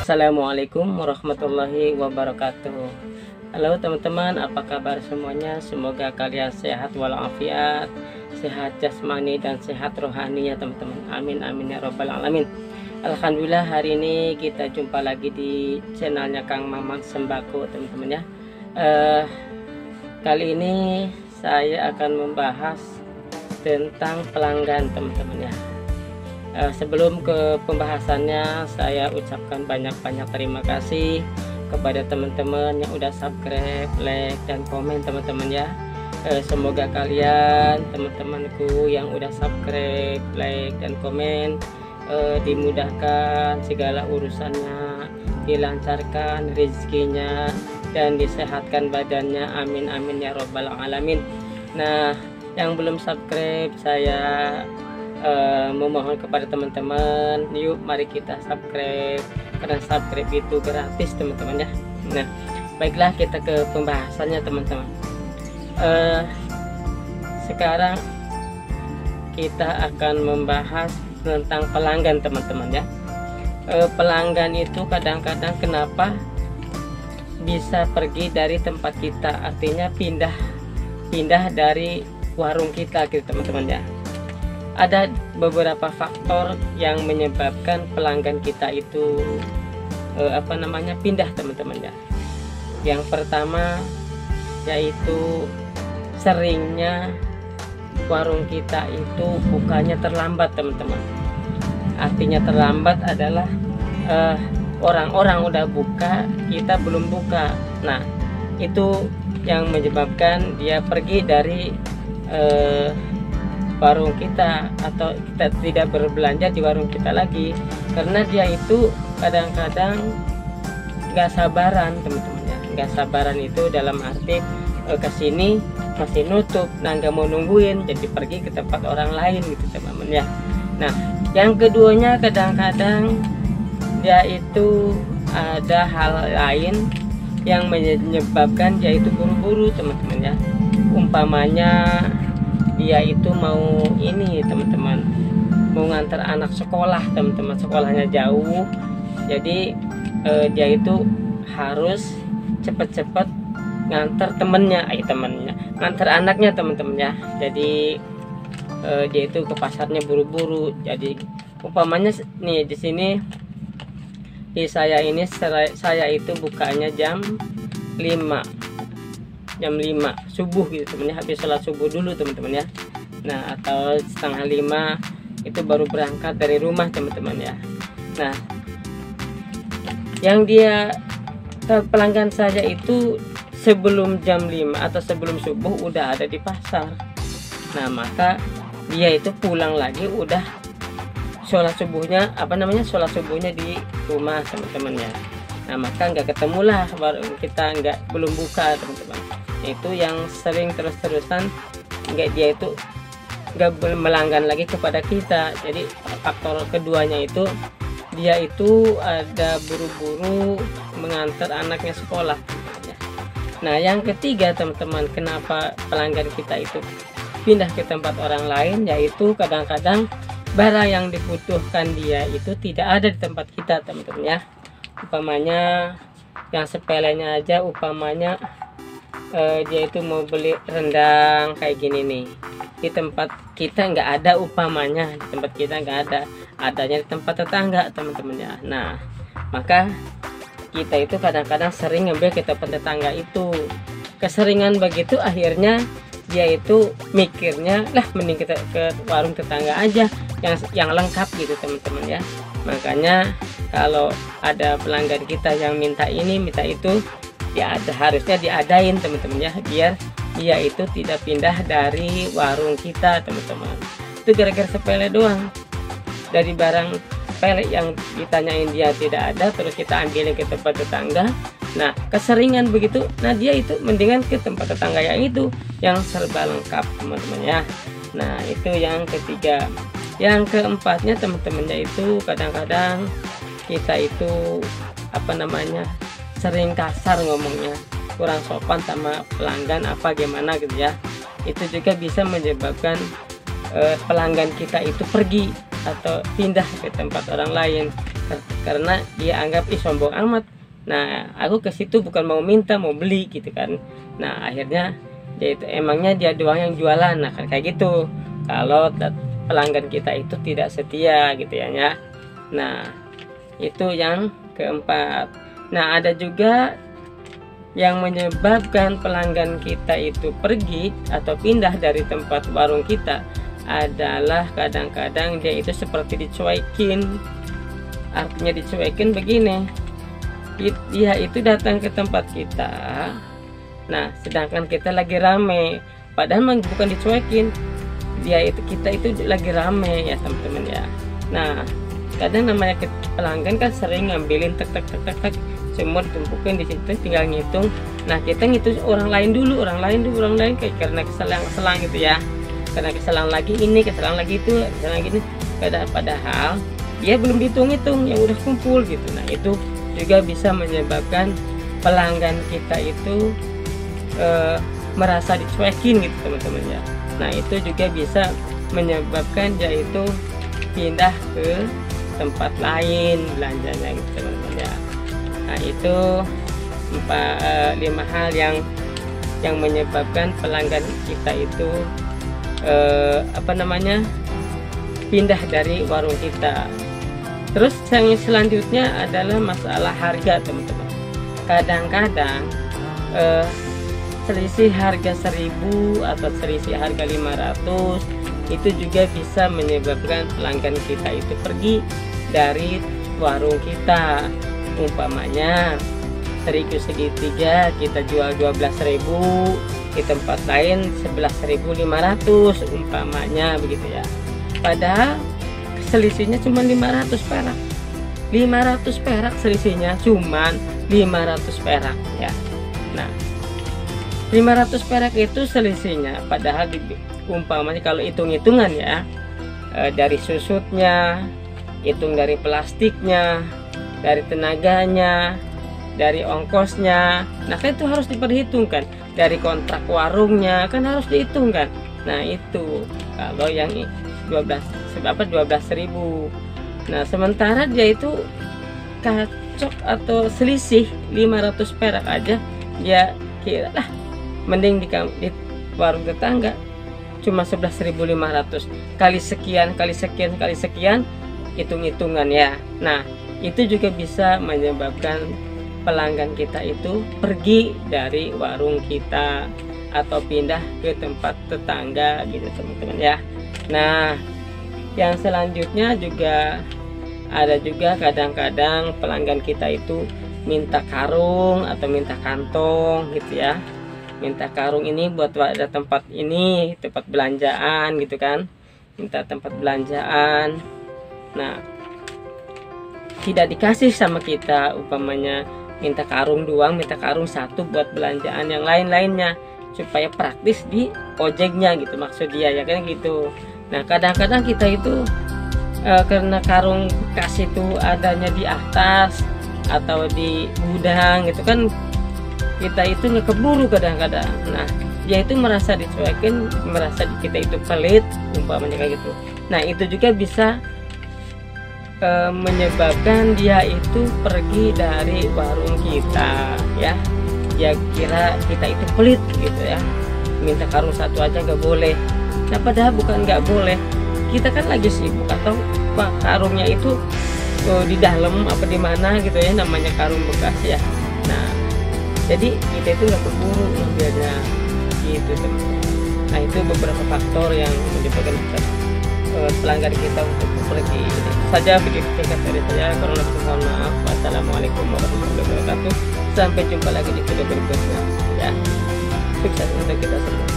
Assalamualaikum warahmatullahi wabarakatuh. Halo teman-teman, apa kabar semuanya? Semoga kalian sehat walafiat, sehat jasmani dan sehat rohani ya teman-teman. Amin amin ya robbal alamin. Alhamdulillah, hari ini kita jumpa lagi di channelnya Kang Maman Sembako teman-teman ya. Kali ini saya akan membahas tentang pelanggan teman-teman ya. Sebelum ke pembahasannya, saya ucapkan banyak-banyak terima kasih kepada teman-teman yang udah subscribe, like, dan komen teman-teman ya. Semoga kalian, teman-temanku yang udah subscribe, like, dan komen, dimudahkan segala urusannya, dilancarkan rezekinya, dan disehatkan badannya. Amin amin ya robbal alamin. Nah, yang belum subscribe, saya memohon kepada teman-teman, yuk mari kita subscribe, karena subscribe itu gratis teman-teman ya. Nah, baiklah, kita ke pembahasannya teman-teman. Sekarang kita akan membahas tentang pelanggan teman-teman ya. Pelanggan itu kadang-kadang kenapa bisa pergi dari tempat kita, artinya pindah dari warung kita gitu teman-teman ya. Ada beberapa faktor yang menyebabkan pelanggan kita itu pindah teman-teman ya. Yang pertama yaitu seringnya warung kita itu bukanya terlambat teman-teman. Artinya terlambat adalah orang-orang udah buka, kita belum buka. Nah, itu yang menyebabkan dia pergi dari warung kita, atau kita tidak berbelanja di warung kita lagi, karena dia itu kadang-kadang nggak sabaran teman-teman ya. Nggak sabaran itu dalam arti kesini masih nutup, nah nggak mau nungguin, jadi pergi ke tempat orang lain gitu teman-teman ya. Nah, yang keduanya kadang-kadang dia itu ada hal lain yang menyebabkan dia itu buru-buru teman-teman ya. Umpamanya dia itu mau ini teman-teman, mau ngantar anak sekolah teman-teman, sekolahnya jauh, jadi dia itu harus cepet-cepet ngantar temennya, ngantar anaknya teman-teman ya. Jadi dia itu ke pasarnya buru-buru. Jadi umpamanya nih di sini di saya ini, saya itu bukanya jam 5 subuh gitu teman-teman ya, habis sholat subuh dulu teman-teman ya. Nah, atau setengah 5 itu baru berangkat dari rumah teman-teman ya. Nah, yang dia pelanggan saya itu sebelum jam 5 atau sebelum subuh udah ada di pasar. Nah, maka dia itu pulang lagi udah sholat subuhnya sholat subuhnya di rumah teman-teman ya. Nah, maka nggak ketemulah warung kita, belum buka teman-teman. Itu yang sering terus-terusan dia itu nggak melanggan lagi kepada kita. Jadi faktor keduanya itu dia itu ada buru-buru mengantar anaknya sekolah ya. Nah, yang ketiga teman-teman, kenapa pelanggan kita itu pindah ke tempat orang lain, yaitu kadang-kadang barang yang dibutuhkan dia itu tidak ada di tempat kita teman-teman ya. Umpamanya yang sepelenya aja, umpamanya dia itu mau beli rendang kayak gini nih, di tempat kita nggak ada, umpamanya di tempat kita nggak ada, adanya di tempat tetangga teman-teman ya. Nah, maka kita itu kadang-kadang sering ngambil ke tempat tetangga itu. Keseringan begitu akhirnya dia itu mikirnya, lah mending kita ke warung tetangga aja yang lengkap gitu teman-teman ya. Makanya kalau ada pelanggan kita yang minta ini minta itu, ya harusnya diadain teman-teman ya, biar dia itu tidak pindah dari warung kita teman-teman. Itu gara-gara sepele doang, dari barang sepele yang ditanyain dia tidak ada, terus kita ambilin ke tempat tetangga. Nah, keseringan begitu, nah dia itu mendingan ke tempat tetangga yang itu yang serba lengkap teman-teman ya. Nah, itu yang ketiga. Yang keempatnya teman-teman, yaitu kadang-kadang kita itu sering kasar ngomongnya, kurang sopan sama pelanggan apa gimana gitu ya. Itu juga bisa menyebabkan pelanggan kita itu pergi atau pindah ke tempat orang lain. karena dia anggap ih sombong amat. Nah aku ke situ bukan mau minta, mau beli gitu kan. Nah akhirnya dia itu emangnya dia doang yang jualan. Nah kan kayak gitu kalau pelanggan kita itu tidak setia gitu ya. Nah itu yang keempat. Nah ada juga yang menyebabkan pelanggan kita itu pergi atau pindah dari tempat warung kita adalah kadang-kadang dia itu seperti dicuekin. Artinya dicuekin begini, dia itu datang ke tempat kita, nah sedangkan kita lagi rame, padahal bukan dicuekin, kita itu lagi rame ya teman-teman ya. Nah kadang namanya pelanggan kan sering ngambilin tek semua ditumpukin di situ, tinggal ngitung. Nah kita ngitung orang lain dulu kayak karena keselang gitu ya, karena keselang lagi ini, keselang lagi itu, keselang lagi ini, padahal dia belum dihitung-hitung yang udah kumpul gitu. Nah itu juga bisa menyebabkan pelanggan kita itu merasa dicuekin gitu teman-teman ya. Nah itu juga bisa menyebabkan dia itu pindah ke tempat lain belanjanya gitu teman-teman ya. Nah itu 5 hal yang menyebabkan pelanggan kita itu pindah dari warung kita. Terus yang selanjutnya adalah masalah harga teman-teman. Kadang-kadang selisih harga 1.000 atau selisih harga 500 itu juga bisa menyebabkan pelanggan kita itu pergi dari warung kita. Umpamanya terigu segitiga kita jual 12.000, di tempat lain 11.500 umpamanya begitu ya. Padahal selisihnya cuma 500 perak. 500 perak selisihnya cuman 500 perak ya. Nah 500 perak itu selisihnya, padahal umpamanya kalau hitung-hitungan ya, dari susutnya, hitung dari plastiknya, dari tenaganya, dari ongkosnya, nah kan itu harus diperhitungkan, dari kontrak warungnya kan harus dihitungkan. Nah itu kalau yang 12.000. Nah sementara dia itu kacok atau selisih 500 perak aja, dia kira lah mending di warung tetangga cuma 11.500 kali sekian hitung-hitungan ya. Nah itu juga bisa menyebabkan pelanggan kita itu pergi dari warung kita atau pindah ke tempat tetangga gitu teman-teman ya. Nah yang selanjutnya juga ada juga kadang-kadang pelanggan kita itu minta karung atau minta kantong gitu ya. Minta karung ini buat ada tempat ini, tempat belanjaan gitu kan, minta tempat belanjaan. Nah tidak dikasih sama kita, umpamanya minta karung doang, minta karung satu buat belanjaan yang lain-lainnya supaya praktis di ojeknya gitu maksud dia ya kan gitu. Nah kadang-kadang kita itu karena karung bekas itu adanya di atas atau di gudang gitu kan, kita itu nggak keburu kadang-kadang. Nah dia itu merasa dicuekin, merasa kita itu pelit umpamanya kayak gitu. Nah itu juga bisa menyebabkan dia itu pergi dari warung kita ya. Dia kira kita itu pelit gitu ya, minta karung satu aja nggak boleh. Nah padahal bukan nggak boleh, kita kan lagi sibuk atau karungnya itu di dalam apa di mana gitu ya, namanya karung bekas ya. Nah jadi kita itu nggak keburu ngambilnya gitu teman-teman. Nah itu beberapa faktor yang menyebabkan pelanggan kita untuk pergi. Itu saja video singkat dari saya. Kurang lebih mohon maaf. Wassalamualaikum warahmatullahi wabarakatuh. Sampai jumpa lagi di video berikutnya ya. Sukses untuk kita semua.